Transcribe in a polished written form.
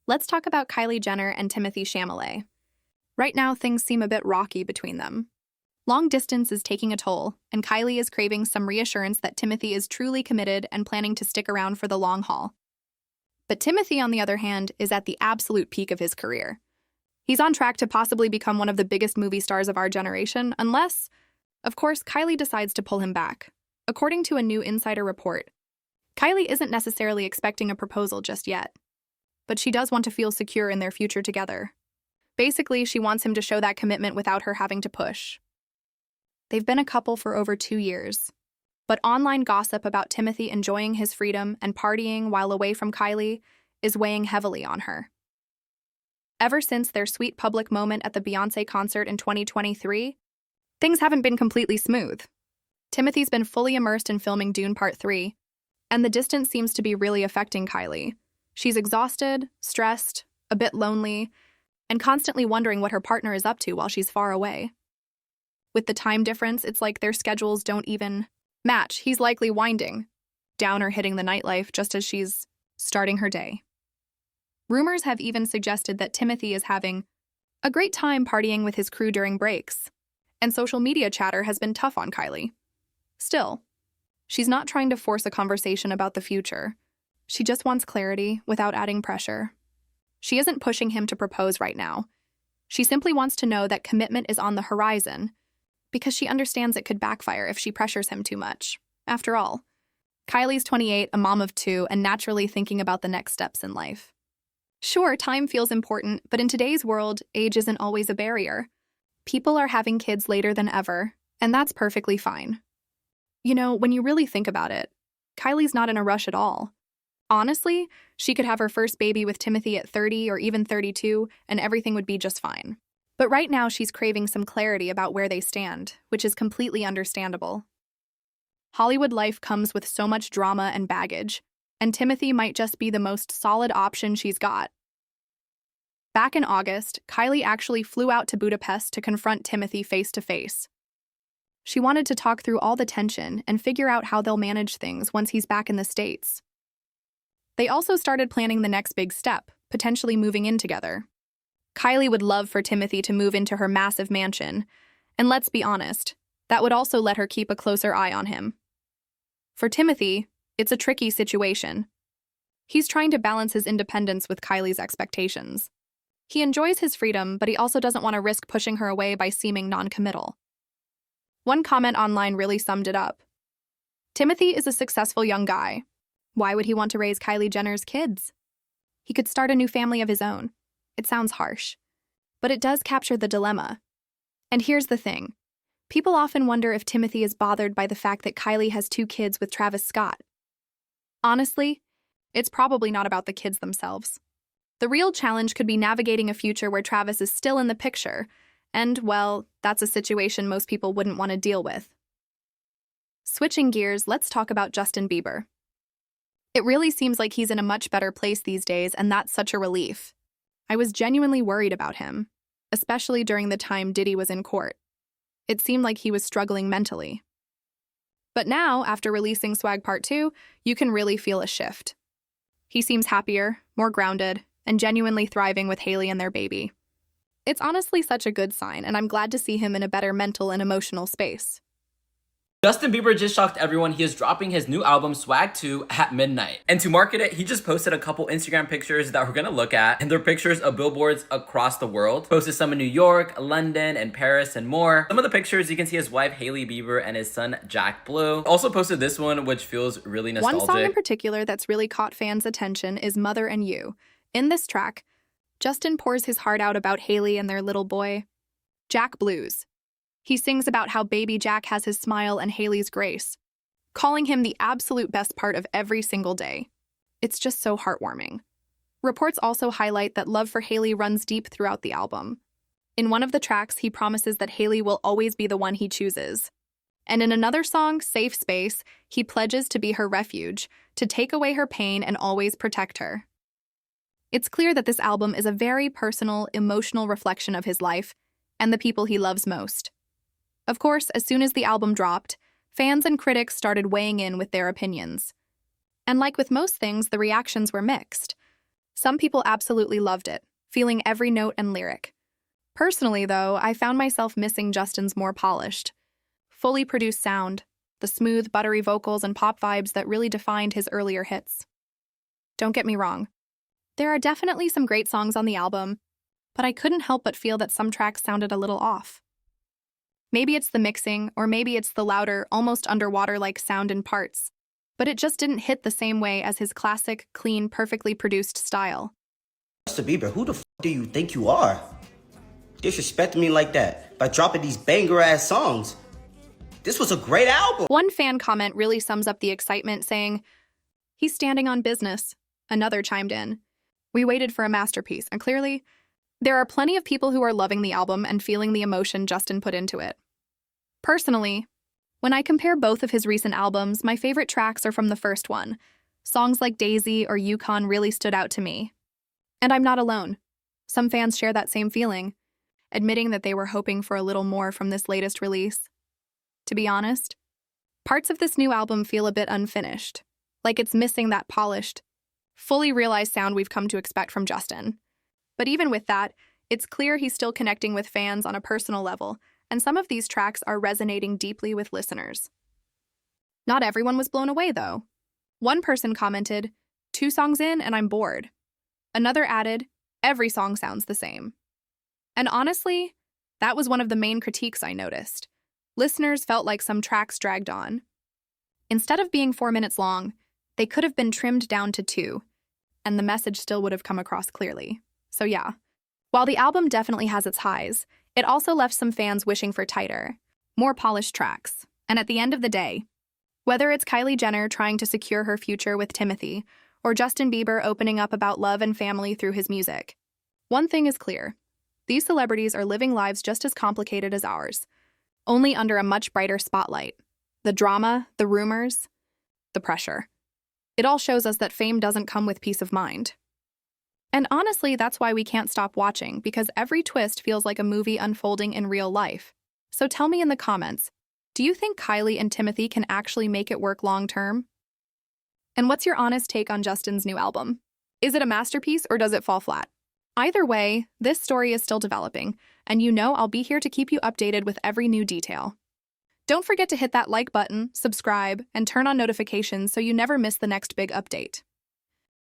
let's talk about Kylie Jenner and Timothée Chalamet. Right now, things seem a bit rocky between them. Long distance is taking a toll, and Kylie is craving some reassurance that Timothée is truly committed and planning to stick around for the long haul. But Timothée, on the other hand, is at the absolute peak of his career. He's on track to possibly become one of the biggest movie stars of our generation, unless, of course, Kylie decides to pull him back. According to a new insider report, Kylie isn't necessarily expecting a proposal just yet, but she does want to feel secure in their future together. Basically, she wants him to show that commitment without her having to push. They've been a couple for over 2 years, but online gossip about Timothée enjoying his freedom and partying while away from Kylie is weighing heavily on her. Ever since their sweet public moment at the Beyoncé concert in 2023, things haven't been completely smooth. Timothy's been fully immersed in filming Dune Part 3, and the distance seems to be really affecting Kylie. She's exhausted, stressed, a bit lonely, and constantly wondering what her partner is up to while she's far away. With the time difference, it's like their schedules don't even match. He's likely winding down or hitting the nightlife just as she's starting her day. Rumors have even suggested that Timothée is having a great time partying with his crew during breaks, and social media chatter has been tough on Kylie. Still, she's not trying to force a conversation about the future. She just wants clarity without adding pressure. She isn't pushing him to propose right now. She simply wants to know that commitment is on the horizon, because she understands it could backfire if she pressures him too much. After all, Kylie's 28, a mom of 2, and naturally thinking about the next steps in life. Sure, time feels important, but in today's world, age isn't always a barrier. People are having kids later than ever, and that's perfectly fine. You know, when you really think about it, Kylie's not in a rush at all. Honestly, she could have her first baby with Timothée at 30 or even 32, and everything would be just fine. But right now, she's craving some clarity about where they stand, which is completely understandable. Hollywood life comes with so much drama and baggage, and Timothée might just be the most solid option she's got. Back in August, Kylie actually flew out to Budapest to confront Timothée face-to-face. She wanted to talk through all the tension and figure out how they'll manage things once he's back in the States. They also started planning the next big step, potentially moving in together. Kylie would love for Timothée to move into her massive mansion, and let's be honest, that would also let her keep a closer eye on him. For Timothée, it's a tricky situation. He's trying to balance his independence with Kylie's expectations. He enjoys his freedom, but he also doesn't want to risk pushing her away by seeming non-committal. One comment online really summed it up. Timothée is a successful young guy. Why would he want to raise Kylie Jenner's kids? He could start a new family of his own. It sounds harsh, but it does capture the dilemma. And here's the thing. People often wonder if Timothée is bothered by the fact that Kylie has 2 kids with Travis Scott. Honestly, it's probably not about the kids themselves. The real challenge could be navigating a future where Travis is still in the picture, and, well, that's a situation most people wouldn't want to deal with. Switching gears, let's talk about Justin Bieber. It really seems like he's in a much better place these days, and that's such a relief. I was genuinely worried about him, especially during the time Diddy was in court. It seemed like he was struggling mentally. But now, after releasing Swag Part 2, you can really feel a shift. He seems happier, more grounded, and genuinely thriving with Hailey and their baby. It's honestly such a good sign, and I'm glad to see him in a better mental and emotional space. Justin Bieber just shocked everyone. He is dropping his new album, Swag 2, at midnight. And to market it, he just posted a couple Instagram pictures that we're gonna look at. And they're pictures of billboards across the world. Posted some in New York, London, and Paris, and more. Some of the pictures, you can see his wife, Hailey Bieber, and his son, Jack Blue. Also posted this one, which feels really nostalgic. One song in particular that's really caught fans' attention is Mother and You. In this track, Justin pours his heart out about Hailey and their little boy, Jack Blues. He sings about how baby Jack has his smile and Hailey's grace, calling him the absolute best part of every single day. It's just so heartwarming. Reports also highlight that love for Hailey runs deep throughout the album. In one of the tracks, he promises that Hailey will always be the one he chooses. And in another song, Safe Space, he pledges to be her refuge, to take away her pain and always protect her. It's clear that this album is a very personal, emotional reflection of his life and the people he loves most. Of course, as soon as the album dropped, fans and critics started weighing in with their opinions. And like with most things, the reactions were mixed. Some people absolutely loved it, feeling every note and lyric. Personally, though, I found myself missing Justin's more polished, fully produced sound, the smooth, buttery vocals and pop vibes that really defined his earlier hits. Don't get me wrong. There are definitely some great songs on the album, but I couldn't help but feel that some tracks sounded a little off. Maybe it's the mixing, or maybe it's the louder, almost underwater-like sound in parts, but it just didn't hit the same way as his classic, clean, perfectly produced style. Justin Bieber, who the f*** do you think you are? Disrespecting me like that by dropping these banger-ass songs. This was a great album. One fan comment really sums up the excitement, saying, "He's standing on business." Another chimed in, "We waited for a masterpiece," and clearly, there are plenty of people who are loving the album and feeling the emotion Justin put into it. Personally, when I compare both of his recent albums, my favorite tracks are from the first one. Songs like Daisy or Yukon really stood out to me. And I'm not alone. Some fans share that same feeling, admitting that they were hoping for a little more from this latest release. To be honest, parts of this new album feel a bit unfinished, like it's missing that polished, fully realized sound we've come to expect from Justin. But even with that, it's clear he's still connecting with fans on a personal level, and some of these tracks are resonating deeply with listeners. Not everyone was blown away, though. One person commented, "2 songs in and I'm bored." Another added, "Every song sounds the same." And honestly, that was one of the main critiques I noticed. Listeners felt like some tracks dragged on. Instead of being 4 minutes long, they could have been trimmed down to 2, and the message still would have come across clearly. So yeah, while the album definitely has its highs, it also left some fans wishing for tighter, more polished tracks. And at the end of the day, whether it's KylieJenner trying to secure her future with Timothy, or Justin Bieber opening up about love and family through his music, one thing is clear. These celebrities are living lives just as complicated as ours, only under a much brighter spotlight. The drama, the rumors, the pressure. It all shows us that fame doesn't come with peace of mind. And honestly, that's why we can't stop watching, because every twist feels like a movie unfolding in real life. So tell me in the comments, do you think Kylie and Timothy can actually make it work long-term? And what's your honest take on Justin's new album? Is it a masterpiece or does it fall flat? Either way, this story is still developing, and you know I'll be here to keep you updated with every new detail. Don't forget to hit that like button, subscribe, and turn on notifications so you never miss the next big update.